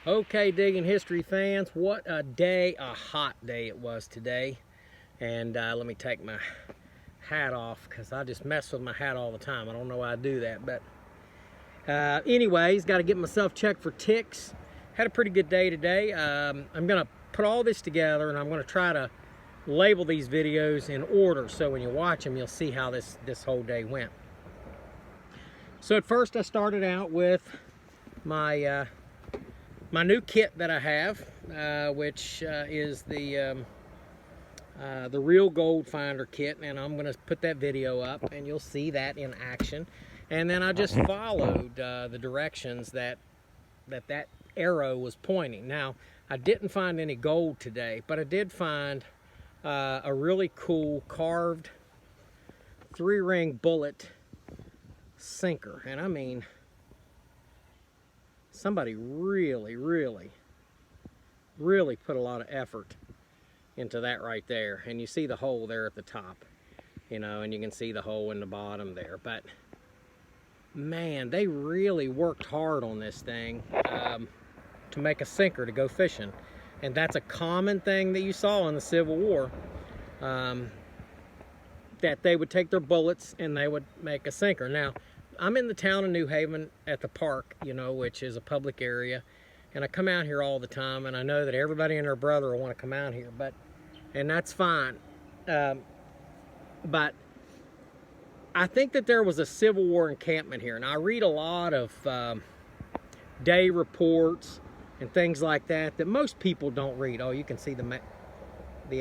Okay, Digging History fans, what a day, a hot day it was today. And let me take my hat off because I just mess with my hat all the time. I don't know why I do that. But anyways, got to get myself checked for ticks. Had a pretty good day today. I'm going to put all this together and I'm going to try to label these videos in order so when you watch them, you'll see how this whole day went. So at first I started out with my my new kit that I have, which is the Real Gold Finder kit, and I'm going to put that video up and you'll see that in action. And then I just followed the directions that arrow was pointing. Now, I didn't find any gold today, but I did find a really cool carved 3-ring bullet sinker. And I mean, somebody really put a lot of effort into that right there. And you see the hole there at the top, you know, and you can see the hole in the bottom there. But man, they really worked hard on this thing to make a sinker to go fishing. And that's a common thing that you saw in the Civil War, that they would take their bullets and they would make a sinker. Now, I'm in the town of New Haven at the park, you know, which is a public area, and I come out here all the time, and I know that everybody and their brother will want to come out here, and that's fine. But I think that there was a Civil War encampment here, and I read a lot of day reports and things like that most people don't read. Oh, you can see the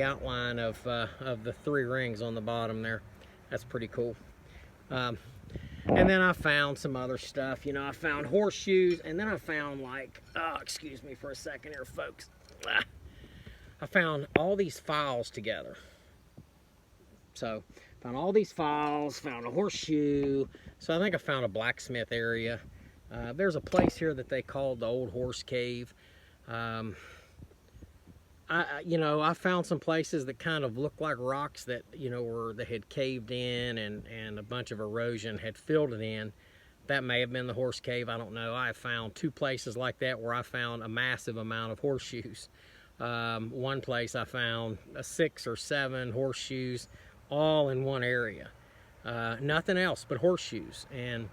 outline of the 3 rings on the bottom there. That's pretty cool. And then I found some other stuff. You know, I found horseshoes, and then I found like, oh, excuse me for a second here, folks. I found all these files together. So, found all these files, found a horseshoe. So I think I found a blacksmith area. There's a place here that they called the Old Horse Cave. You know, I found some places that kind of looked like rocks that, you know, they had caved in and a bunch of erosion had filled it in. That may have been the horse cave, I don't know. I found 2 places like that where I found a massive amount of horseshoes. One place I found 6 or 7 horseshoes all in one area. Nothing else but horseshoes. And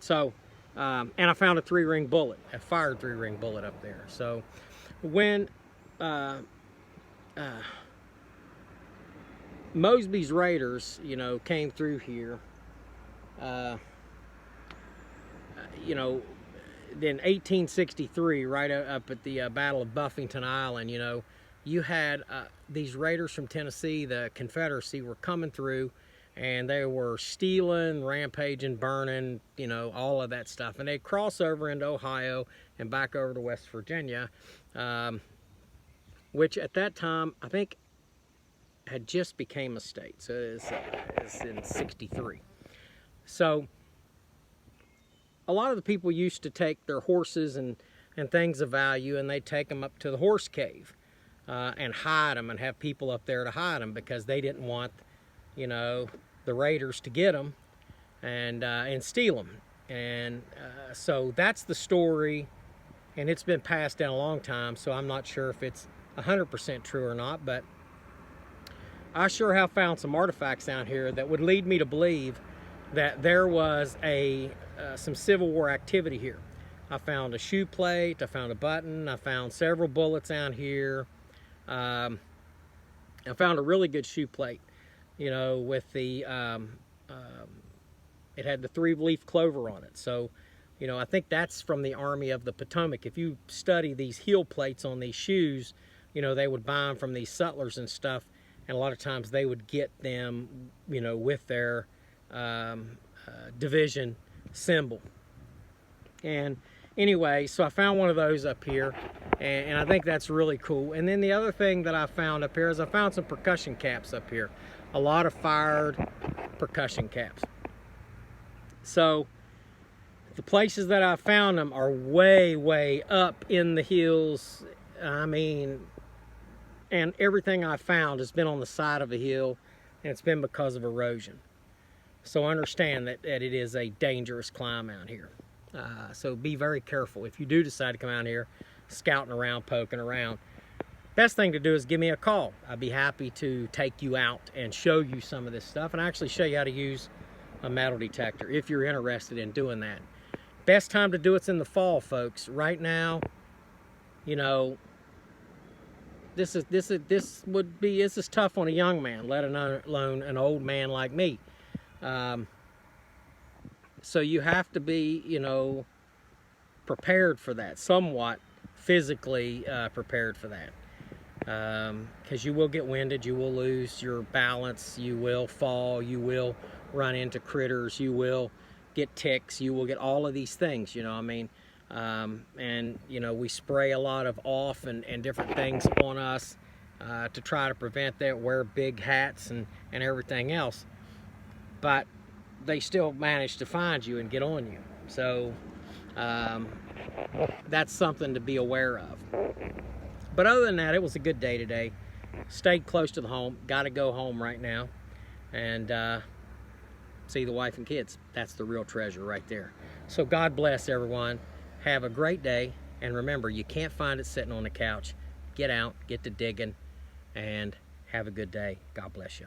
so, and I found a 3-ring bullet, a fired 3-ring bullet up there. So when Mosby's Raiders, you know, came through here, you know, in 1863, right up at the Battle of Buffington Island, you know, you had these raiders from Tennessee, the Confederacy, were coming through, and they were stealing, rampaging, burning, you know, all of that stuff. And they'd cross over into Ohio and back over to West Virginia, which at that time, I think, had just became a state. So it's in 63. So a lot of the people used to take their horses and things of value, and they'd take them up to the horse cave and hide them and have people up there to hide them because they didn't want, you know, the raiders to get them and steal them. And so that's the story, and it's been passed down a long time, so I'm not sure if it's 100% true or not, but I sure have found some artifacts out here that would lead me to believe that there was some Civil War activity here. I found a shoe plate, I found a button, I found several bullets out here. I found a really good shoe plate, you know, with the, it had the 3-leaf clover on it. So, you know, I think that's from the Army of the Potomac. If you study these heel plates on these shoes, you know, they would buy them from these sutlers and stuff, and a lot of times they would get them, you know, with their division symbol. And anyway, so I found one of those up here, and I think that's really cool. And then the other thing that I found up here is I found some percussion caps up here. A lot of fired percussion caps. So the places that I found them are way up in the hills. I mean, and everything I found has been on the side of a hill, and it's been because of erosion. So understand that it is a dangerous climb out here. So be very careful. If you do decide to come out here scouting around, poking around, best thing to do is give me a call. I'd be happy to take you out and show you some of this stuff and actually show you how to use a metal detector if you're interested in doing that. Best time to do it's in the fall, folks. Right now, you know, this is tough on a young man, let alone an old man like me. So you have to be, you know, prepared for that, somewhat physically prepared for that. Because you will get winded, you will lose your balance, you will fall, you will run into critters, you will get ticks, you will get all of these things, you know, I mean, and, you know, we spray a lot of off and different things on us to try to prevent that, wear big hats and everything else, but they still manage to find you and get on you. So that's something to be aware of. But other than that, it was a good day today. Stayed close to the home. Got to go home right now and see the wife and kids. That's the real treasure right there. So God bless everyone. Have a great day. And remember, you can't find it sitting on the couch. Get out, get to digging, and have a good day. God bless you.